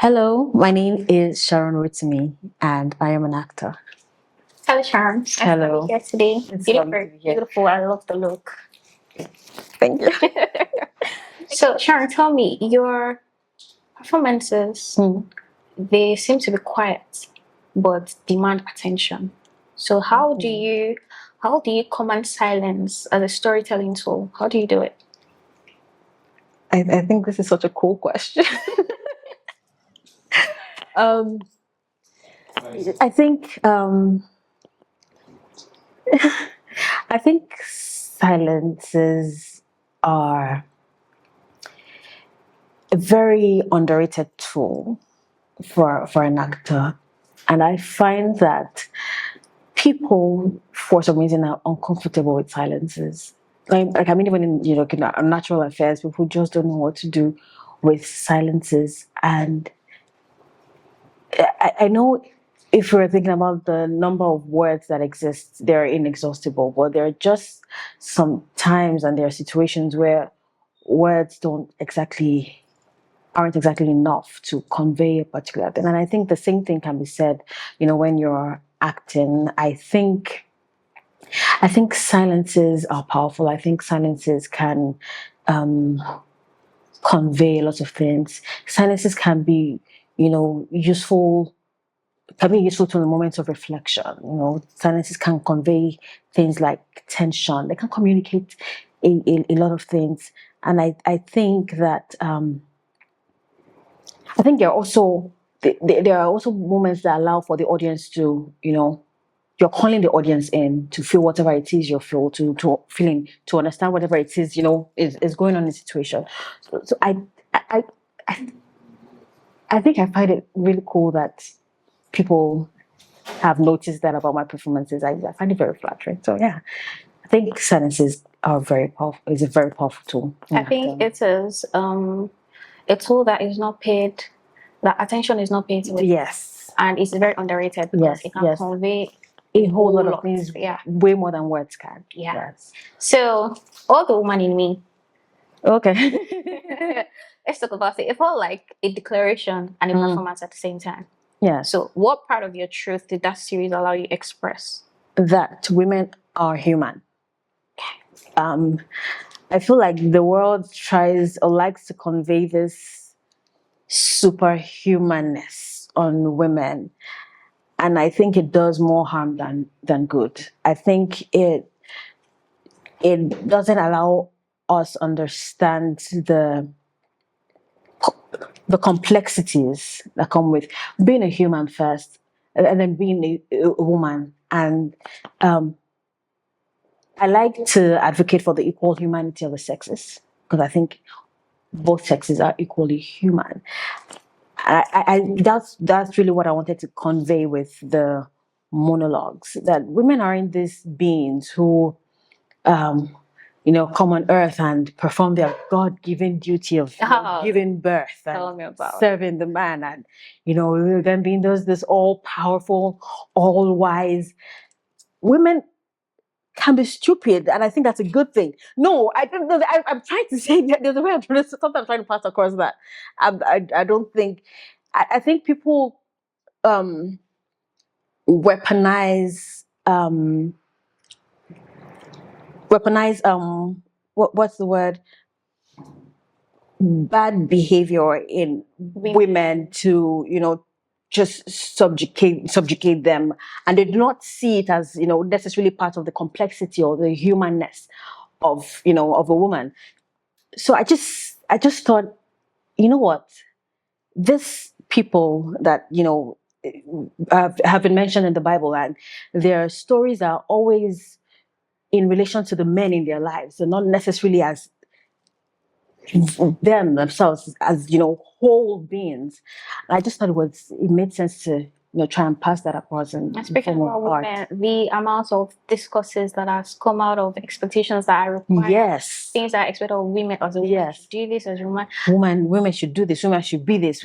Hello, my name is Sharon Rotimi, and I am an actor. Hello, Sharon. Nice to have you Hello, here today. it's You look lovely to very be here. beautiful. I love the look. Thank you. So, Sharon, tell me, your performances, they seem to be quiet, but demand attention. So, how do you command silence as a storytelling tool? How do you do it? I think this is such a cool question. um, I think I think silences are a very underrated tool for an actor, and I find that people, for some reason, are uncomfortable with silences. I mean, even in natural affairs, people just don't know what to do with silences. And I know if we're thinking about the number of words that exist, they're inexhaustible. But there are just some times and there are situations where words aren't exactly enough to convey a particular thing. And I think the same thing can be said, when you're acting. I think silences are powerful. I think silences can convey lots of things. Silences useful, can be useful to the moments of reflection. Silences can convey things like tension. They can communicate a lot of things. And I think that I think there are also moments that allow for the audience to, you're calling the audience in to feel whatever it is you feel, to understand whatever it is, is going on in the situation. So I I I think I find it really cool that people have noticed that about my performances. I find it very flattering. So yeah, I think silences are very powerful. Is a very powerful tool. I think it is a tool that is not paid, that attention is not paid to it. Yes. And it's very underrated because Yes, it can yes. convey A whole lot of things, Yeah. way more than words can. Yeah. Yes. So, all the woman in me. Okay. Let's talk about it. It felt like a declaration and a performance at the same time. Yeah. So, what part of your truth did that series allow you to express? That women are human. I feel like the world tries or likes to convey this superhumanness on women, and I think it does more harm than good. I think it doesn't allow us understand the complexities that come with being a human first, and then being a woman. And I like to advocate for the equal humanity of the sexes, because I think both sexes are equally human. That's really what I wanted to convey with the monologues, that women aren't these beings who come on earth and perform their God-given duty of giving birth and serving the man, and them being this all-powerful, all-wise. Women can be stupid, and I think that's a good thing. No, I don't know. I'm trying to say that there's a way I'm trying to, sometimes trying to pass across that. I don't think. I think people weaponize weaponize what's the word, bad behavior in women to just subjugate them, and they do not see it as necessarily part of the complexity or the humanness of a woman. So I just thought, you know what, this people that have been mentioned in the Bible, and their stories are always in relation to the men in their lives, and not necessarily as themselves as whole beings. I just thought it made sense to try and pass that across. And speaking about women, the amount of discourses that has come out of expectations that are required, yes, things that are expected of women as a woman, yes, do this as a woman. Women should do this. Women should be this.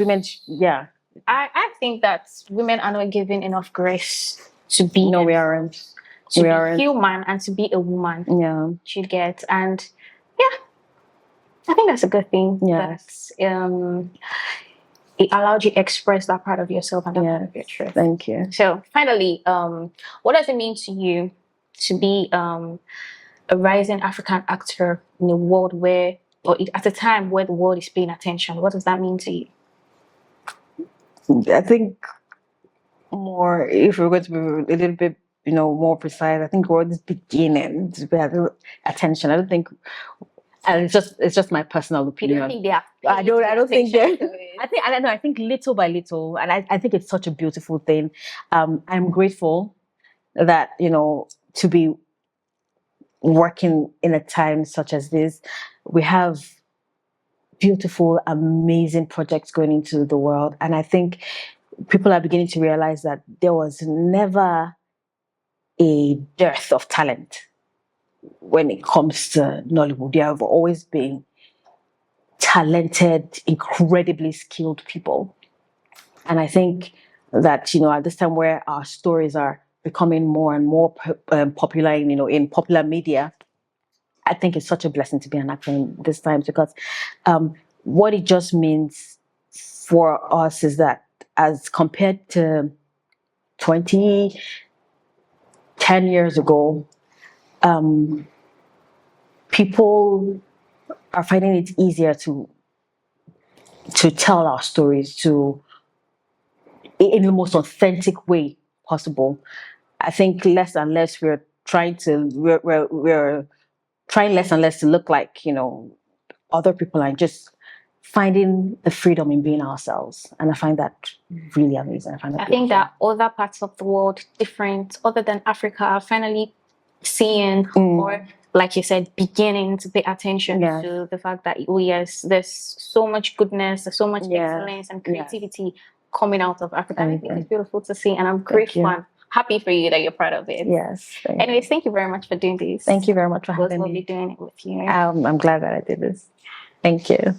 Yeah. I think that women are not given enough grace to be. No, we aren't. To be human and to be a woman. Yeah. To get, and yeah, I think that's a good thing. Yes. That it allowed you to express that part of yourself and that part of your truth. Thank you. So finally, what does it mean to you to be a rising African actor in a world where, or at a time where the world is paying attention? What does that mean to you? I think more, if we're going to be a little bit, more precise, I think we're just beginning to pay attention. I don't think, and it's just my personal opinion. You don't think they are? I don't think they. I think little by little, and I think it's such a beautiful thing. I'm grateful that to be working in a time such as this. We have beautiful, amazing projects going into the world, and I think people are beginning to realize that there was never a dearth of talent when it comes to Nollywood. There have always been talented, incredibly skilled people. And I think that, at this time where our stories are becoming more and more popular in popular media, I think it's such a blessing to be an actor in this time, because what it just means for us is that as compared to 10 years ago, people are finding it easier to tell our stories in the most authentic way possible. I think less and less we're trying less and less to look like other people, and just finding the freedom in being ourselves. And I find that really amazing. I think that other parts of the world, different other than Africa, are finally seeing or, like you said, beginning to pay attention to the fact that there's so much goodness, there's so much excellence and creativity coming out of Africa. I think it's beautiful to see, and I'm grateful and happy for you that you're proud of it. Yes. Anyways, thank you very much for doing this. Thank you very much for having me. It was lovely doing it with you. I'm glad that I did this. Thank you.